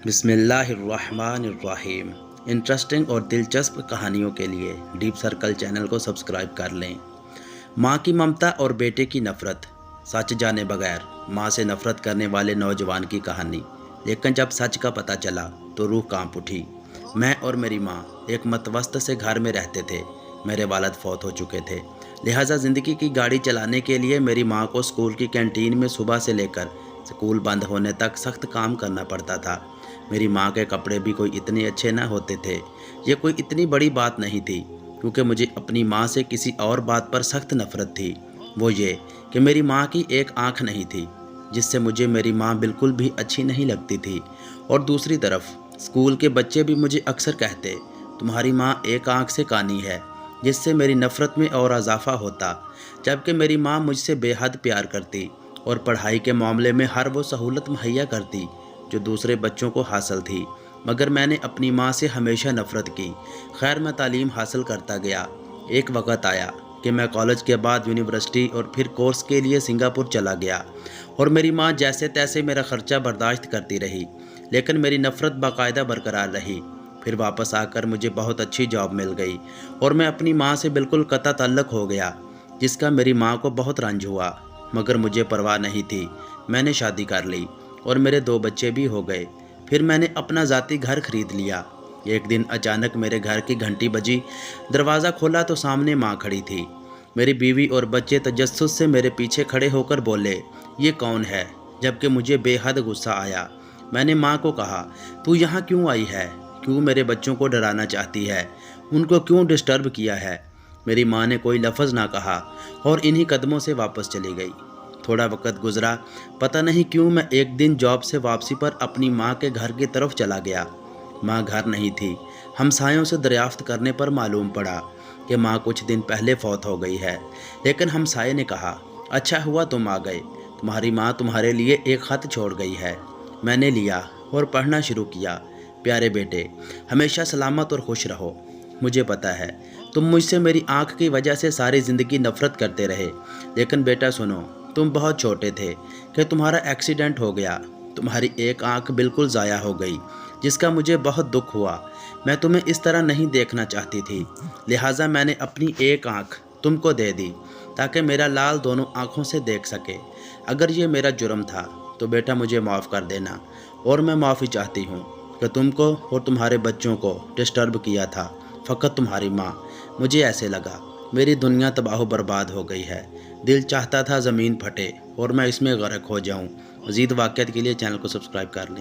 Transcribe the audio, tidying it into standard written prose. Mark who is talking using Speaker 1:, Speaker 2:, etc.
Speaker 1: بسم اللہ الرحمن الرحیم۔ انٹرسٹنگ اور دلچسپ کہانیوں کے لیے ڈیپ سرکل چینل کو سبسکرائب کر لیں۔ ماں کی ممتا اور بیٹے کی نفرت۔ سچ جانے بغیر ماں سے نفرت کرنے والے نوجوان کی کہانی، لیکن جب سچ کا پتہ چلا تو روح کانپ اٹھی۔ میں اور میری ماں ایک متوسط سے گھر میں رہتے تھے۔ میرے والد فوت ہو چکے تھے، لہٰذا زندگی کی گاڑی چلانے کے لیے میری ماں کو اسکول کی کینٹین میں صبح سے لے کر اسکول بند ہونے تک سخت کام کرنا پڑتا تھا۔ میری ماں کے کپڑے بھی کوئی اتنے اچھے نہ ہوتے تھے۔ یہ کوئی اتنی بڑی بات نہیں تھی، کیونکہ مجھے اپنی ماں سے کسی اور بات پر سخت نفرت تھی۔ وہ یہ کہ میری ماں کی ایک آنکھ نہیں تھی، جس سے مجھے میری ماں بالکل بھی اچھی نہیں لگتی تھی، اور دوسری طرف اسکول کے بچے بھی مجھے اکثر کہتے، تمہاری ماں ایک آنکھ سے کانی ہے، جس سے میری نفرت میں اور اضافہ ہوتا۔ جبکہ میری ماں مجھ سے بے حد پیار کرتی اور پڑھائی کے معاملے میں ہر وہ سہولت مہیا کرتی جو دوسرے بچوں کو حاصل تھی، مگر میں نے اپنی ماں سے ہمیشہ نفرت کی۔ خیر، میں تعلیم حاصل کرتا گیا۔ ایک وقت آیا کہ میں کالج کے بعد یونیورسٹی اور پھر کورس کے لیے سنگاپور چلا گیا، اور میری ماں جیسے تیسے میرا خرچہ برداشت کرتی رہی، لیکن میری نفرت باقاعدہ برقرار رہی۔ پھر واپس آ کر مجھے بہت اچھی جاب مل گئی، اور میں اپنی ماں سے بالکل قطع تعلق ہو گیا، جس کا میری ماں کو بہت رنج ہوا، مگر مجھے پرواہ نہیں تھی۔ میں نے شادی کر لی اور میرے 2 بچے بھی ہو گئے۔ پھر میں نے اپنا ذاتی گھر خرید لیا۔ ایک دن اچانک میرے گھر کی گھنٹی بجی۔ دروازہ کھولا تو سامنے ماں کھڑی تھی۔ میری بیوی اور بچے تجسس سے میرے پیچھے کھڑے ہو کر بولے، یہ کون ہے؟ جبکہ مجھے بے حد غصہ آیا۔ میں نے ماں کو کہا، تو یہاں کیوں آئی ہے؟ کیوں میرے بچوں کو ڈرانا چاہتی ہے؟ ان کو کیوں ڈسٹرب کیا ہے؟ میری ماں نے کوئی لفظ نہ کہا اور انہی قدموں سے واپس چلی گئی۔ تھوڑا وقت گزرا، پتہ نہیں کیوں میں ایک دن جاب سے واپسی پر اپنی ماں کے گھر کی طرف چلا گیا۔ ماں گھر نہیں تھی۔ ہمسایوں سے دریافت کرنے پر معلوم پڑا کہ ماں کچھ دن پہلے فوت ہو گئی ہے، لیکن ہمسائے نے کہا، اچھا ہوا تم آ گئے، تمہاری ماں تمہارے لیے ایک خط چھوڑ گئی ہے۔ میں نے لیا اور پڑھنا شروع کیا۔ پیارے بیٹے، ہمیشہ سلامت اور خوش رہو۔ مجھے پتہ ہے تم مجھ سے میری آنکھ کی وجہ سے ساری زندگی نفرت کرتے رہے، لیکن بیٹا سنو، تم بہت چھوٹے تھے کہ تمہارا ایکسیڈنٹ ہو گیا۔ تمہاری ایک آنکھ بالکل ضائع ہو گئی، جس کا مجھے بہت دکھ ہوا۔ میں تمہیں اس طرح نہیں دیکھنا چاہتی تھی، لہٰذا میں نے اپنی ایک آنکھ تم کو دے دی تاکہ میرا لال دونوں آنکھوں سے دیکھ سکے۔ اگر یہ میرا جرم تھا تو بیٹا مجھے معاف کر دینا، اور میں معافی چاہتی ہوں کہ تم کو اور تمہارے بچوں کو ڈسٹرب کیا تھا۔ فقط تمہاری ماں۔ مجھے ایسے لگا میری دنیا تباہ و برباد ہو گئی ہے۔ دل چاہتا تھا زمین پھٹے اور میں اس میں غرق ہو جاؤں۔ مزید واقعات کے لیے چینل کو سبسکرائب کر لیں۔